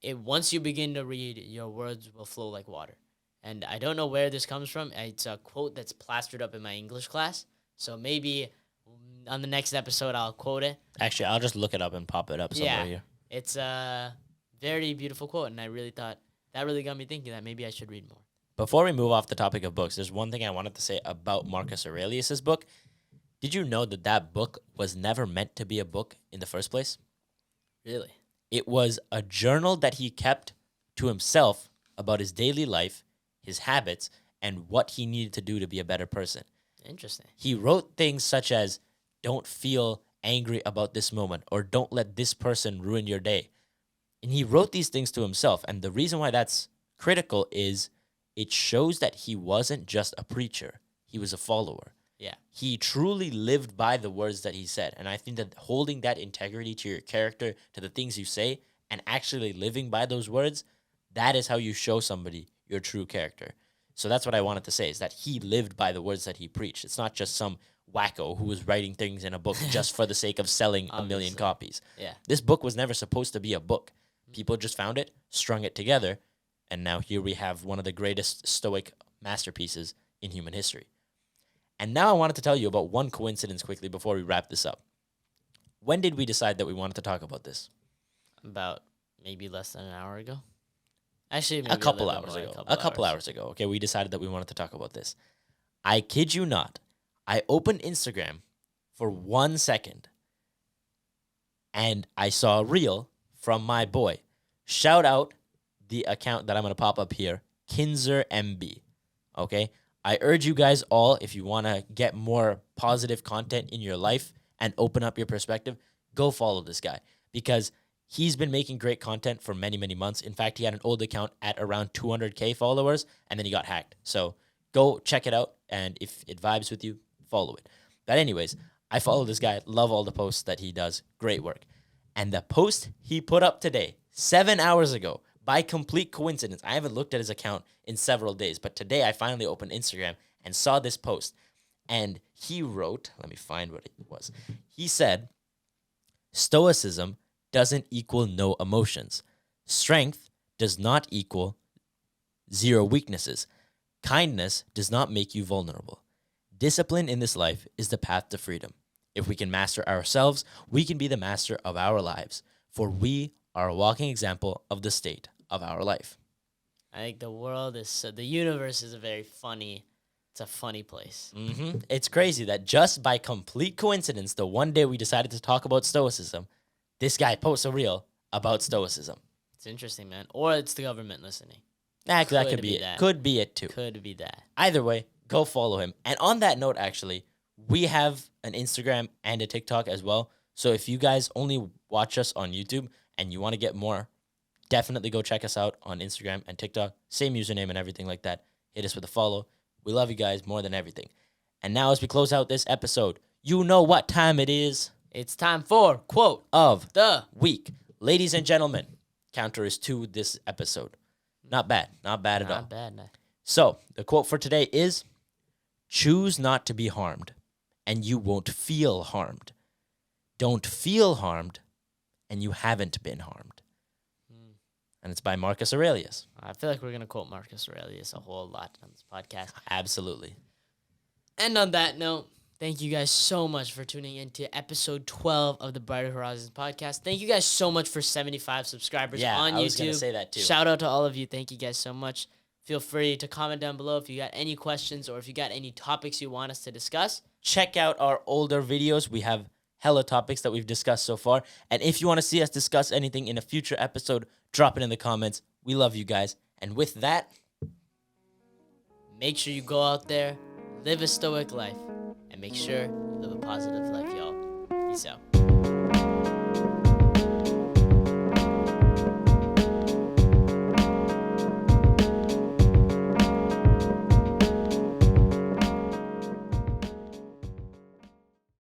once you begin to read, your words will flow like water. And I don't know where this comes from. It's a quote that's plastered up in my English class. So maybe on the next episode, I'll quote it. Actually, I'll just look it up and pop it up somewhere here. It's a very beautiful quote, and I really thought that really got me thinking that maybe I should read more. Before we move off the topic of books, there's one thing I wanted to say about Marcus Aurelius' book. Did you know that book was never meant to be a book in the first place? Really? It was a journal that he kept to himself about his daily life, his habits, and what he needed to do to be a better person. Interesting. He wrote things such as, don't feel angry about this moment, or don't let this person ruin your day. And he wrote these things to himself. And the reason why that's critical is it shows that he wasn't just a preacher. He was a follower. Yeah. He truly lived by the words that he said. And I think that holding that integrity to your character, to the things you say, and actually living by those words, that is how you show somebody your true character. So that's what I wanted to say, is that he lived by the words that he preached. It's not just some wacko who was writing things in a book just for the sake of selling a million copies. Yeah. This book was never supposed to be a book. People just found it, strung it together, and now here we have one of the greatest Stoic masterpieces in human history. And now I wanted to tell you about one coincidence quickly before we wrap this up. When did we decide that we wanted to talk about this? About maybe less than an hour ago. Actually, maybe A couple little bit hours more, ago. A couple hours ago. Okay, we decided that we wanted to talk about this. I kid you not. I opened Instagram for 1 second, and I saw a reel from my boy. Shout out the account that I'm going to pop up here, Kinzer MB. Okay? I urge you guys all, if you want to get more positive content in your life and open up your perspective, go follow this guy, because he's been making great content for many, many months. In fact, he had an old account at around 200K followers, and then he got hacked. So go check it out, and if it vibes with you, follow it. But anyways, I follow this guy, love all the posts that he does, great work. And the post he put up today, 7 hours ago, by complete coincidence, I haven't looked at his account in several days, but today I finally opened Instagram and saw this post. And he wrote, let me find what it was. He said, Stoicism doesn't equal no emotions. Strength does not equal zero weaknesses. Kindness does not make you vulnerable. Discipline in this life is the path to freedom. If we can master ourselves, we can be the master of our lives, for we are a walking example of the state of our life. I think the universe is it's a funny place. It's crazy that just by complete coincidence, the one day we decided to talk about Stoicism, this guy posts a reel about Stoicism. It's interesting, man. Or it's the government listening. That could be it. that. Could be it too. Could be that. Either way, go follow him. And on that note, actually, we have an Instagram and a TikTok as well. So if you guys only watch us on YouTube and you want to get more, definitely go check us out on Instagram and TikTok. Same username and everything like that. Hit us with a follow. We love you guys more than everything. And now as we close out this episode, you know what time it is. It's time for Quote Of the Week. Ladies and gentlemen, counter is 2 this episode. Not bad. Not bad at all. Not bad. No. So the quote for today is, choose not to be harmed, and you won't feel harmed. Don't feel harmed, and you haven't been harmed. And it's by Marcus Aurelius. I feel like we're going to quote Marcus Aurelius a whole lot on this podcast. Absolutely. And on that note, thank you guys so much for tuning into episode 12 of the Brighter Horizons podcast. Thank you guys so much for 75 subscribers on YouTube. I was going to say that too. Shout out to all of you. Thank you guys so much. Feel free to comment down below if you got any questions or if you got any topics you want us to discuss. Check out our older videos. We have hella topics that we've discussed so far. And if you want to see us discuss anything in a future episode, drop it in the comments. We love you guys. And with that, make sure you go out there, live a stoic life, and make sure you live a positive life, y'all. Peace out.